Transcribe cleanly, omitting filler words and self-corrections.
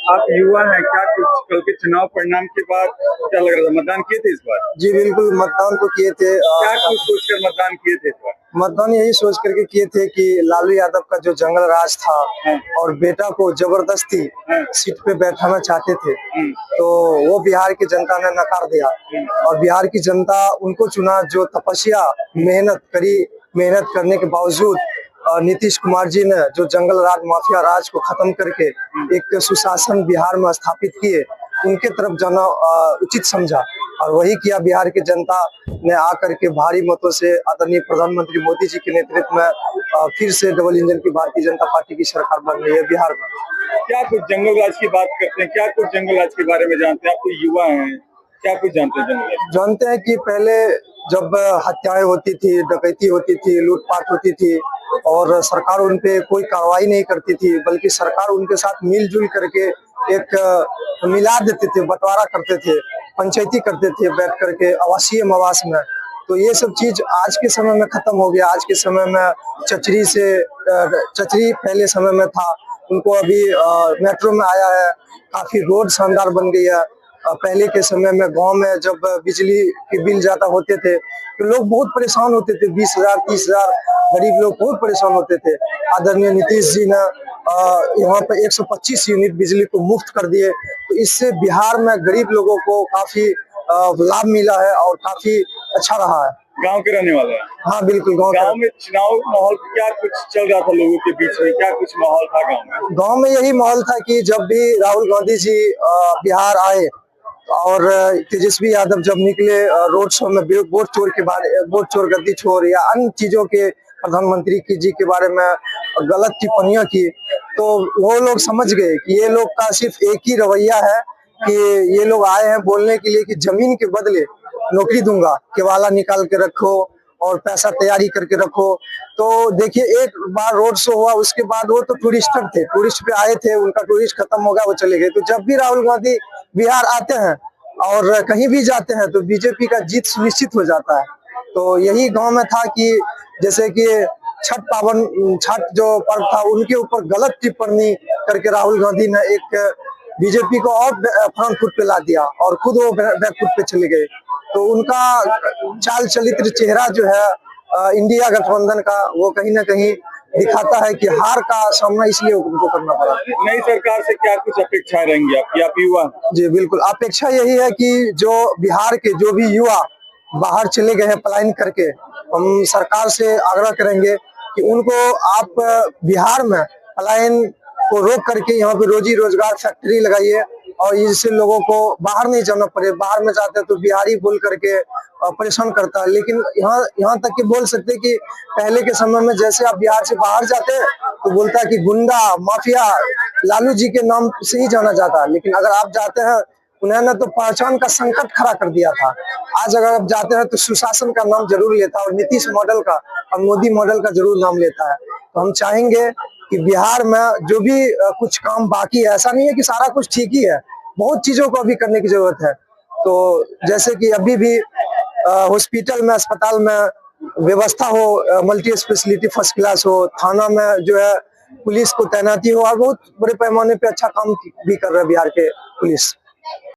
आप युवा हैं, क्या कुछ कल के चुनाव परिणाम के बाद क्या लग रहा था, मतदान किए थे इस बार? जी बिल्कुल, मतदान तो किए थे। क्या कुछ सोचकर मतदान किए थे इस बार? मतदान यही सोच करके किए थे कि लालू यादव का जो जंगल राज था और बेटा को जबरदस्ती सीट पे बैठाना चाहते थे, तो वो बिहार की जनता ने नकार दिया और बिहार की जनता उनको चुना जो तपस्या मेहनत करने के बावजूद नीतीश कुमार जी ने जो जंगल राज माफिया राज को खत्म करके एक सुशासन बिहार में स्थापित किए, उनके तरफ जाना उचित समझा और वही किया। बिहार की जनता ने आकर के भारी मतों से आदरणीय प्रधानमंत्री मोदी जी के नेतृत्व में फिर से डबल इंजन की भारतीय जनता पार्टी की सरकार बन रही है बिहार में। क्या कुछ जंगल राज की बात करते हैं, क्या कुछ जंगल राज के बारे में जानते हैं? आप तो युवा हैं, क्या कुछ जानते हैं जंगल राज? जानते हैं कि पहले जब हत्याएं होती थी, डकैती होती थी, लूटपाट होती थी और सरकार उन पे कोई कार्रवाई नहीं करती थी, बल्कि सरकार उनके साथ मिलजुल करके एक मिला देते थे, बंटवारा करते थे, पंचायती करते थे बैठ करके आवासीय मवास में। तो ये सब चीज आज के समय में खत्म हो गया। आज के समय में चचरी पहले समय में था, उनको अभी मेट्रो में आया है, काफी रोड शानदार बन गई है। पहले के समय में गांव में जब बिजली के बिल ज्यादा होते थे तो लोग बहुत परेशान होते थे, 20,000 30,000 गरीब लोग बहुत परेशान होते थे। आदरणीय नीतीश जी ने यहाँ पे 125 यूनिट बिजली को मुफ्त कर दिए, तो इससे बिहार में गरीब लोगों को काफी लाभ मिला है और काफी अच्छा रहा है। गांव के रहने वाले हैं? हाँ बिल्कुल। गांव में चुनाव माहौल क्या कुछ चल रहा था लोगों के बीच में, क्या कुछ माहौल था गांव में? गांव में यही माहौल था कि जब भी राहुल गांधी जी बिहार आए और तेजस्वी यादव जब निकले रोड शो में वोट चोर गद्दी चोर या अन्य चीजों के प्रधानमंत्री जी के बारे में गलत टिप्पणियां की, तो वो लोग समझ गए कि ये लोग का सिर्फ एक ही रवैया है कि ये लोग आए हैं बोलने के लिए कि जमीन के बदले नौकरी दूंगा, केवाला निकाल के रखो और पैसा तैयारी करके रखो। तो देखिए, एक बार रोड शो हुआ, उसके बाद वो तो टूरिस्टर थे, टूरिस्ट पे आए थे, उनका टूरिस्ट खत्म हो गया, वो चले गए। तो जब भी राहुल गांधी बिहार आते हैं और कहीं भी जाते हैं तो बीजेपी का जीत सुनिश्चित हो जाता है। तो यही गांव में था कि जैसे कि छठ जो पर्व था, उनके ऊपर गलत टिप्पणी करके राहुल गांधी ने एक बीजेपी को और फ्रंट फुट पे ला दिया और खुद वो बैक फुट पे चले गए। तो उनका चाल चलित्र चेहरा जो है इंडिया गठबंधन का, वो कहीं ना कहीं दिखाता है कि हार का सामना इसलिए उनको करना पड़ा। नई सरकार से क्या कुछ अपेक्षाएं रहेंगी आपकी? आप युवा? जी बिल्कुल, अपेक्षा यही है कि जो बिहार के जो भी युवा बाहर चले गए हैं पलायन करके, हम सरकार से आग्रह करेंगे कि उनको आप बिहार में पलायन को रोक करके यहाँ पे रोजी रोजगार फैक्ट्री लगाइए और इससे लोगों को बाहर नहीं जाना पड़े। बाहर में जाते हैं तो बिहारी बोल करके परेशान करता है, लेकिन यहाँ तक कि बोल सकते हैं कि पहले के समय में जैसे आप बिहार से बाहर जाते हैं तो बोलता है कि गुंडा माफिया लालू जी के नाम से ही जाना जाता है, लेकिन अगर आप जाते हैं, उन्होंने तो पहचान का संकट खड़ा कर दिया था। आज अगर आप जाते हैं तो सुशासन का नाम जरूर लेता है और नीतीश मॉडल का और मोदी मॉडल का जरूर नाम लेता है। तो हम चाहेंगे कि बिहार में जो भी कुछ काम बाकी है, ऐसा नहीं है कि सारा कुछ ठीक ही है, बहुत चीजों को अभी करने की जरूरत है। तो जैसे कि अभी भी हॉस्पिटल में, अस्पताल में व्यवस्था हो, मल्टी स्पेशलिटी फर्स्ट क्लास हो, थाना में जो है पुलिस को तैनाती हो और बहुत बड़े पैमाने पे अच्छा काम भी कर रहे हैं बिहार के पुलिस।